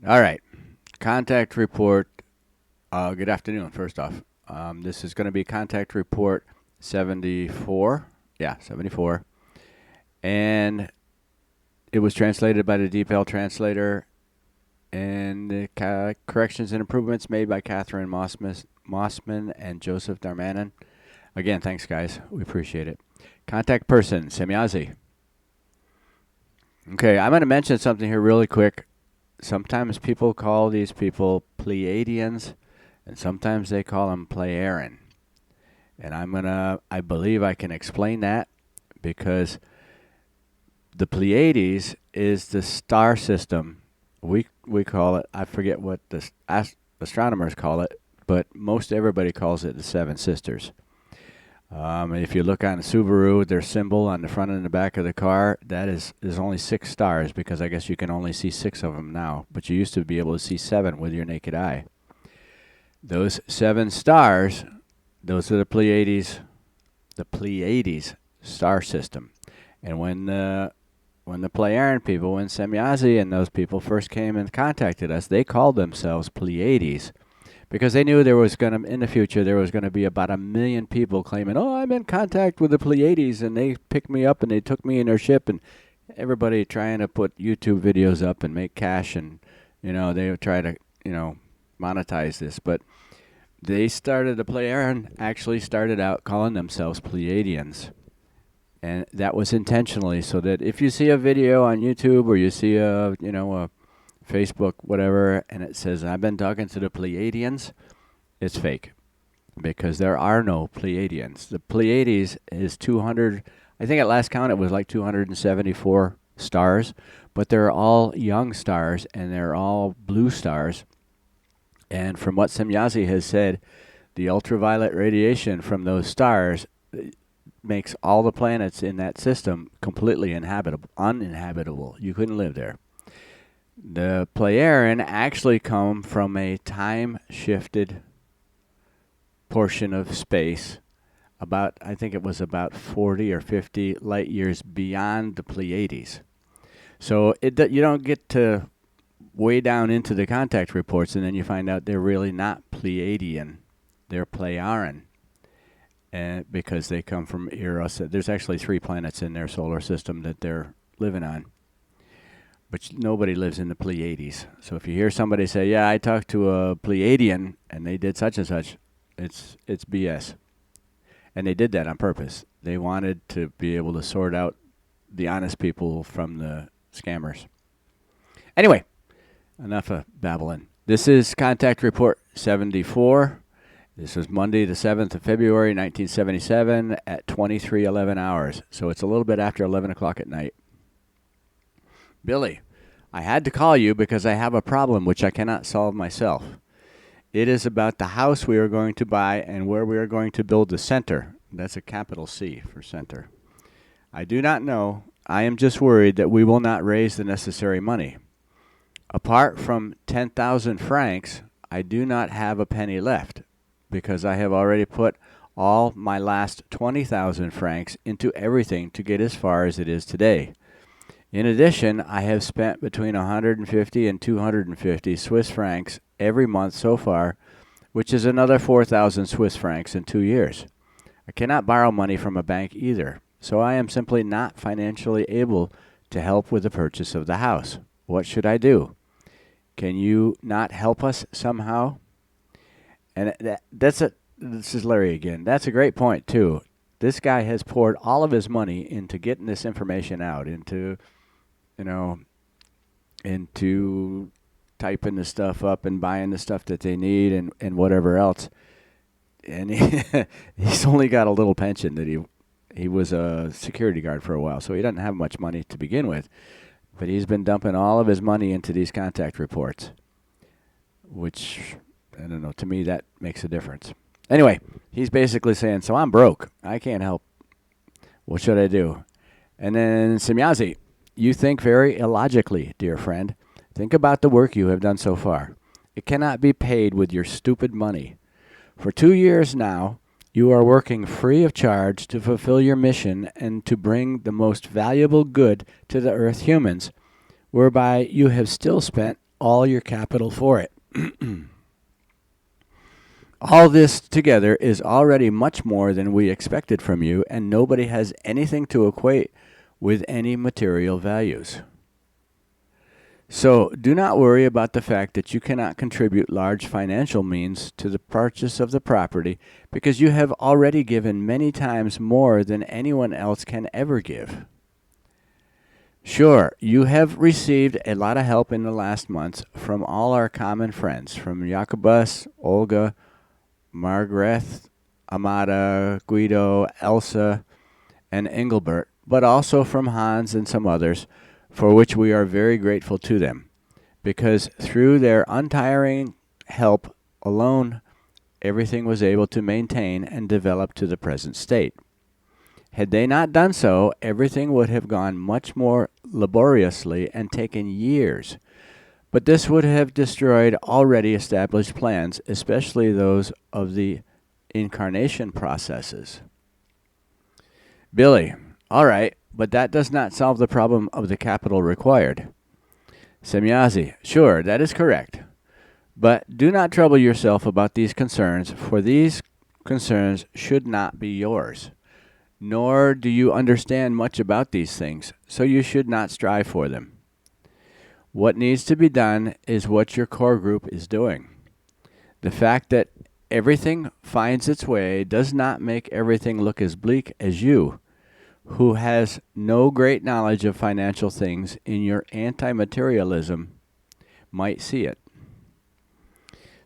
All right. Contact report. Good afternoon, first off. This is going to be contact report 74. Yeah, 74. And it was translated by the DeepL translator. And the corrections and improvements made by Catherine Mossman and Joseph Darmanin. Again, thanks, guys. We appreciate it. Contact person, Semyazi. Okay, I'm going to mention something here really quick. Sometimes people call these people Pleiadians, and sometimes they call them Plejaren. And I believe I can explain that because the Pleiades is the star system. We call it, I forget what the astronomers call it, but most everybody calls it the Seven Sisters. If you look on a Subaru, their symbol on the front and the back of the car, there's only 6 stars because I guess you can only see 6 of them now. But you used to be able to see 7 with your naked eye. Those 7 stars, those are the Pleiades star system. And when the Plejaren people, when Semyazi and those people first came and contacted us, they called themselves Pleiades. Because they knew in the future, there was going to be about 1 million people claiming, oh, I'm in contact with the Pleiades, and they picked me up and they took me in their ship, and everybody trying to put YouTube videos up and make cash, and, they would try to, monetize this. But the Plejaren actually started out calling themselves Pleiadians. And that was intentionally so that if you see a video on YouTube or you see a Facebook, whatever, and it says, I've been talking to the Pleiadians, it's fake. Because there are no Pleiadians. The Pleiades is 200, I think at last count it was like 274 stars, but they're all young stars and they're all blue stars. And from what Semyazi has said, the ultraviolet radiation from those stars makes all the planets in that system completely uninhabitable. You couldn't live there. The Plejaren actually come from a time-shifted portion of space, I think it was about 40 or 50 light years beyond the Pleiades. So you don't get to way down into the contact reports, and then you find out they're really not Pleiadian. They're Plejaren, and because they come from Eros. There's actually 3 planets in their solar system that they're living on. But nobody lives in the Pleiades. So if you hear somebody say, yeah, I talked to a Pleiadian and they did such and such, it's BS. And they did that on purpose. They wanted to be able to sort out the honest people from the scammers. Anyway, enough of babbling. This is Contact Report 74. This was Monday, the 7th of February, 1977 at 23:11 hours. So it's a little bit after 11 o'clock at night. Billy, I had to call you because I have a problem which I cannot solve myself. It is about the house we are going to buy and where we are going to build the center. That's a capital C for center. I do not know. I am just worried that we will not raise the necessary money. Apart from 10,000 francs, I do not have a penny left because I have already put all my last 20,000 francs into everything to get as far as it is today. In addition, I have spent between 150 and 250 Swiss francs every month so far, which is another 4,000 Swiss francs in 2 years. I cannot borrow money from a bank either, so I am simply not financially able to help with the purchase of the house. What should I do? Can you not help us somehow? And this is Larry again. That's a great point, too. This guy has poured all of his money into getting this information out, into typing the stuff up and buying the stuff that they need and whatever else. And he's only got a little pension that he was a security guard for a while, so he doesn't have much money to begin with. But he's been dumping all of his money into these contact reports, which, I don't know, to me that makes a difference. Anyway, he's basically saying, so I'm broke. I can't help. What should I do? And then Semyazi, you think very illogically, dear friend. Think about the work you have done so far. It cannot be paid with your stupid money. For 2 years now, you are working free of charge to fulfill your mission and to bring the most valuable good to the Earth humans, whereby you have still spent all your capital for it. All this together is already much more than we expected from you, and nobody has anything to equate with any material values. So do not worry about the fact that you cannot contribute large financial means to the purchase of the property, because you have already given many times more than anyone else can ever give. Sure, you have received a lot of help in the last months from all our common friends, from Jacobus, Olga, Margaret, Amada, Guido, Elsa, and Engelbert, but also from Hans and some others, for which we are very grateful to them, because through their untiring help alone, everything was able to maintain and develop to the present state. Had they not done so, everything would have gone much more laboriously and taken years. But this would have destroyed already established plans, especially those of the incarnation processes. Billy, all right, but that does not solve the problem of the capital required. Semyazi, sure, that is correct. But do not trouble yourself about these concerns, for these concerns should not be yours. Nor do you understand much about these things, so you should not strive for them. What needs to be done is what your core group is doing. The fact that everything finds its way does not make everything look as bleak as you, who has no great knowledge of financial things in your anti-materialism, might see it.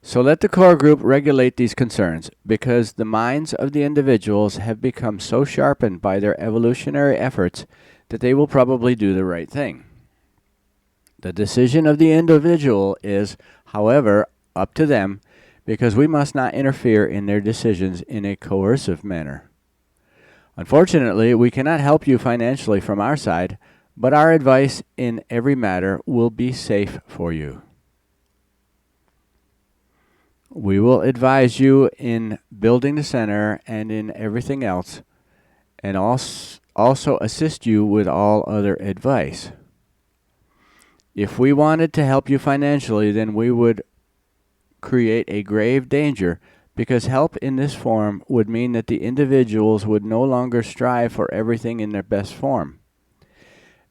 So let the core group regulate these concerns, because the minds of the individuals have become so sharpened by their evolutionary efforts that they will probably do the right thing. The decision of the individual is, however, up to them, because we must not interfere in their decisions in a coercive manner. Unfortunately, we cannot help you financially from our side, but our advice in every matter will be safe for you. We will advise you in building the center and in everything else, and also assist you with all other advice. If we wanted to help you financially, then we would create a grave danger, because help in this form would mean that the individuals would no longer strive for everything in their best form.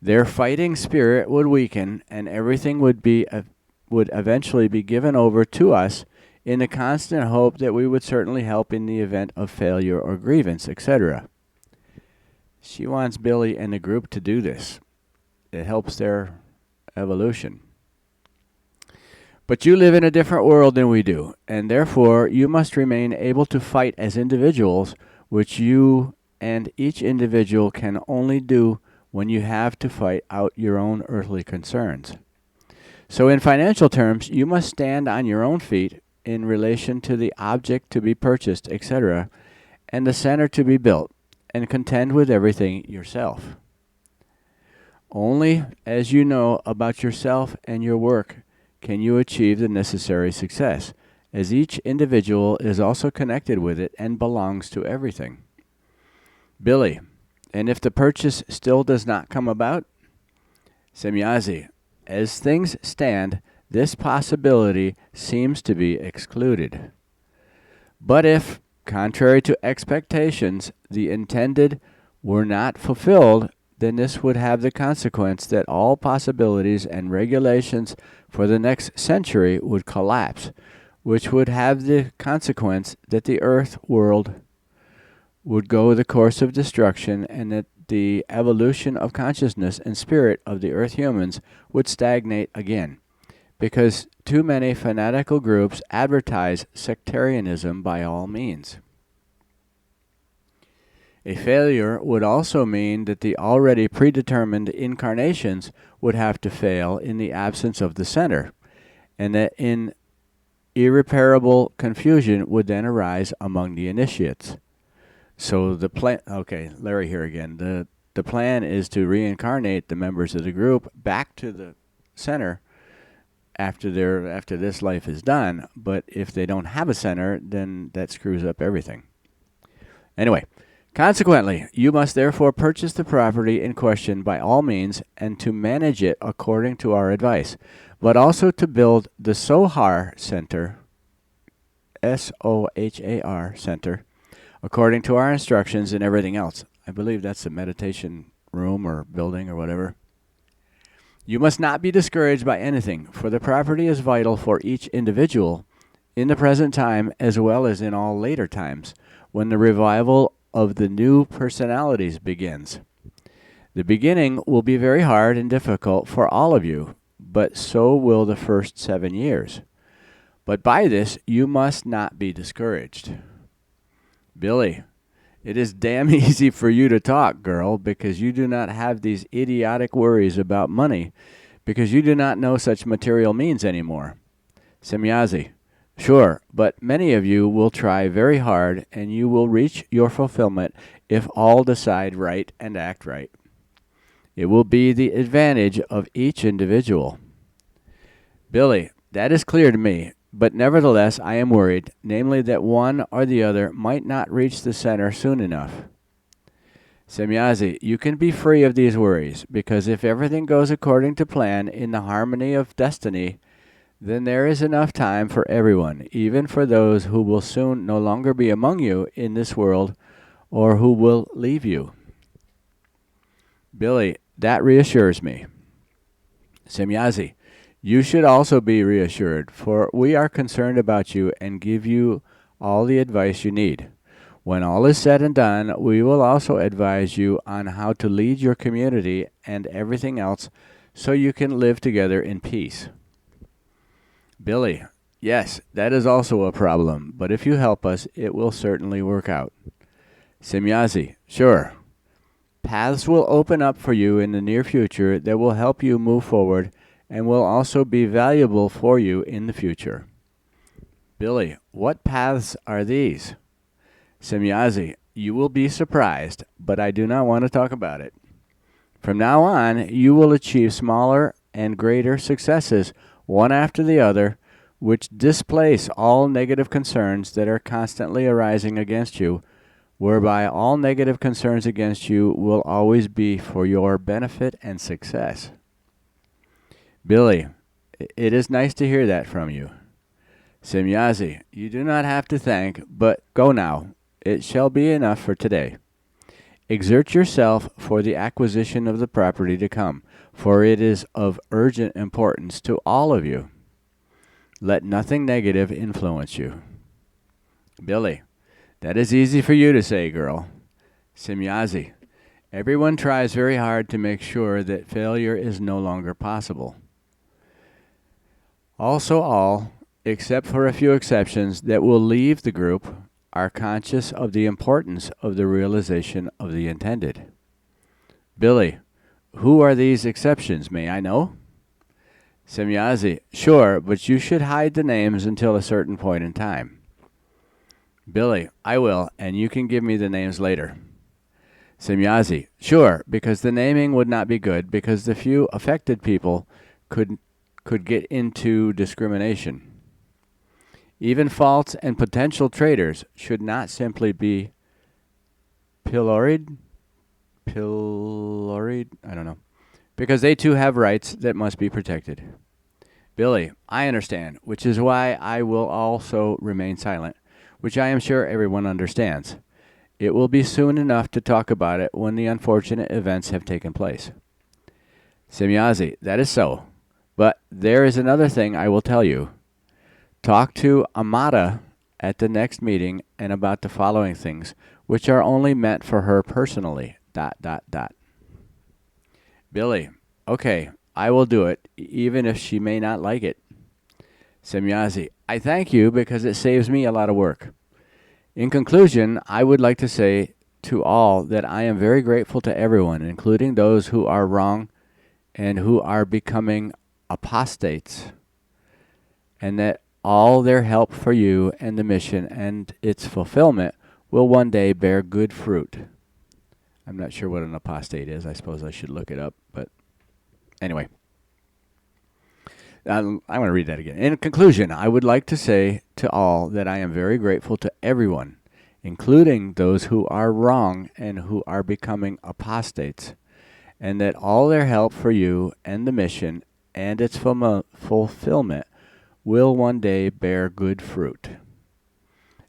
Their fighting spirit would weaken, and everything would eventually be given over to us, in the constant hope that we would certainly help in the event of failure or grievance, etc. She wants Billy and the group to do this. It helps their evolution. But you live in a different world than we do, and therefore you must remain able to fight as individuals, which you and each individual can only do when you have to fight out your own earthly concerns. So in financial terms, you must stand on your own feet in relation to the object to be purchased, etc., and the center to be built, and contend with everything yourself. Only as you know about yourself and your work can you achieve the necessary success, as each individual is also connected with it and belongs to everything. Billy, and if the purchase still does not come about? Semyazi, as things stand, this possibility seems to be excluded. But if, contrary to expectations, the intended were not fulfilled, then this would have the consequence that all possibilities and regulations for the next century would collapse, which would have the consequence that the earth world would go the course of destruction, and that the evolution of consciousness and spirit of the earth humans would stagnate again, because too many fanatical groups advertise sectarianism by all means. A failure would also mean that the already predetermined incarnations would have to fail in the absence of the center, and that irreparable confusion would then arise among the initiates. So the plan, okay, Larry here again. The plan is to reincarnate the members of the group back to the center after this life is done, but if they don't have a center, then that screws up everything. Anyway, Consequently, you must therefore purchase the property in question by all means and to manage it according to our advice, but also to build the Sohar Center, Sohar Center, according to our instructions and everything else. I believe that's a meditation room or building or whatever. You must not be discouraged by anything, for the property is vital for each individual in the present time as well as in all later times, when the revival of the new personalities begins. The beginning will be very hard and difficult for all of you, but so will the first 7 years. But by this you must not be discouraged. Billy, it is damn easy for you to talk, girl, because you do not have these idiotic worries about money, because you do not know such material means anymore. Semyazi, sure, but many of you will try very hard, and you will reach your fulfillment if all decide right and act right. It will be the advantage of each individual. Billy, that is clear to me, but nevertheless I am worried, namely that one or the other might not reach the center soon enough. Semyazi, you can be free of these worries, because if everything goes according to plan in the harmony of destiny, then there is enough time for everyone, even for those who will soon no longer be among you in this world or who will leave you. Billy, that reassures me. Semyazi, you should also be reassured, for we are concerned about you and give you all the advice you need. When all is said and done, we will also advise you on how to lead your community and everything else so you can live together in peace. Billy, yes, that is also a problem, but if you help us, it will certainly work out. Semyazi, sure. Paths will open up for you in the near future that will help you move forward and will also be valuable for you in the future. Billy, what paths are these? Semyazi, you will be surprised, but I do not want to talk about it. From now on, you will achieve smaller and greater successes, one after the other, which displace all negative concerns that are constantly arising against you, whereby all negative concerns against you will always be for your benefit and success. Billy, it is nice to hear that from you. Semyazi, you do not have to thank, but go now. It shall be enough for today. Exert yourself for the acquisition of the property to come, for it is of urgent importance to all of you. Let nothing negative influence you. Billy, that is easy for you to say, girl. Semyazi, everyone tries very hard to make sure that failure is no longer possible. Also all, except for a few exceptions that will leave the group, are conscious of the importance of the realization of the intended. Billy, who are these exceptions, may I know? Semyazi, sure, but you should hide the names until a certain point in time. Billy, I will, and you can give me the names later. Semyazi, sure, because the naming would not be good, because the few affected people could get into discrimination. Even false and potential traitors should not simply be pilloried, I don't know, because they too have rights that must be protected. Billy, I understand, which is why I will also remain silent, which I am sure everyone understands. It will be soon enough to talk about it when the unfortunate events have taken place. Semyazi, that is so. But there is another thing I will tell you. Talk to Amata at the next meeting and about the following things, which are only meant for her personally. ... Billy, okay, I will do it, even if she may not like it. Semyazi, I thank you because it saves me a lot of work. In conclusion, I would like to say to all that I am very grateful to everyone, including those who are wrong and who are becoming apostates, and that all their help for you and the mission and its fulfillment will one day bear good fruit. I'm not sure what an apostate is. I suppose I should look it up, but anyway. I'm going to read that again. In conclusion, I would like to say to all that I am very grateful to everyone, including those who are wrong and who are becoming apostates, and that all their help for you and the mission and its fulfillment will one day bear good fruit,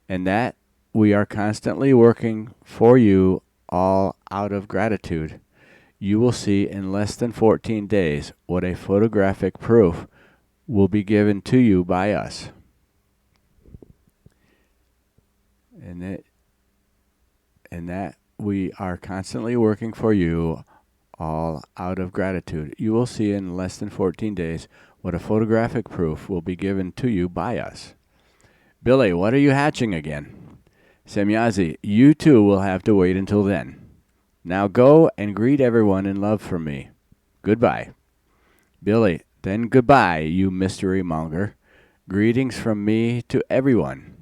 and that we are constantly working for you all out of gratitude. You will see in less than 14 days what a photographic proof will be given to you by us. And that we are constantly working for you all out of gratitude. You will see in less than 14 days what a photographic proof will be given to you by us. Billy, what are you hatching again? Semyazi, you too will have to wait until then. Now go and greet everyone in love from me. Goodbye. Billy, then goodbye, you mystery monger. Greetings from me to everyone.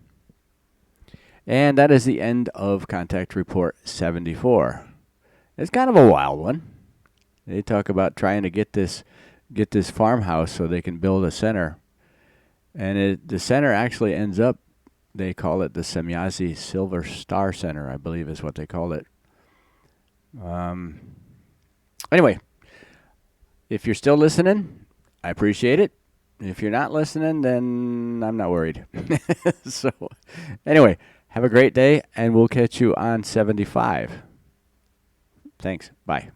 And that is the end of Contact Report 74. It's kind of a wild one. They talk about trying to get this farmhouse so they can build a center. And the center actually ends up, they call it the Semyazi Silver Star Center, I believe is what they call it. Anyway, if you're still listening, I appreciate it. If you're not listening, then I'm not worried. So, anyway, have a great day, and we'll catch you on 75. Thanks. Bye.